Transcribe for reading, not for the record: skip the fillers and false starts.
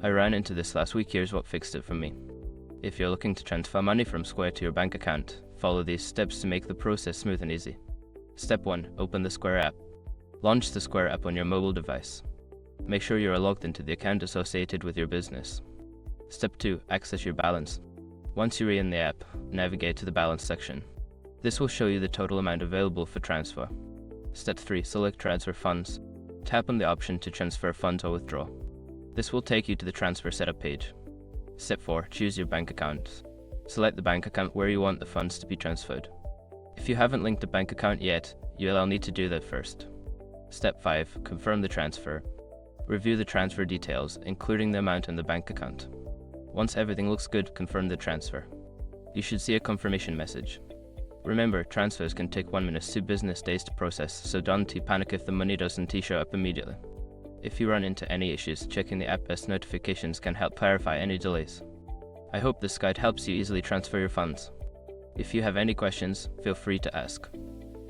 I ran into this last week. Here's what fixed it for me. If you're looking to transfer money from Square to your bank account, follow these steps to make the process smooth and easy. Step 1. Open the Square app. Launch the Square app on your mobile device. Make sure you are logged into the account associated with your business. Step 2. Access your balance. Once you're in the app, navigate to the balance section. This will show you the total amount available for transfer. Step 3. Select Transfer Funds. Tap on the option to transfer funds or withdraw. This will take you to the transfer setup page. Step 4. Choose your bank account. Select the bank account where you want the funds to be transferred. If you haven't linked a bank account yet, you'll need to do that first. Step 5. Confirm the transfer. Review the transfer details, including the amount in the bank account. Once everything looks good, confirm the transfer. You should see a confirmation message. Remember, transfers can take 1 minute to business days to process, so don't panic if the money doesn't show up immediately. If you run into any issues, checking the app-based notifications can help clarify any delays. I hope this guide helps you easily transfer your funds. If you have any questions, feel free to ask.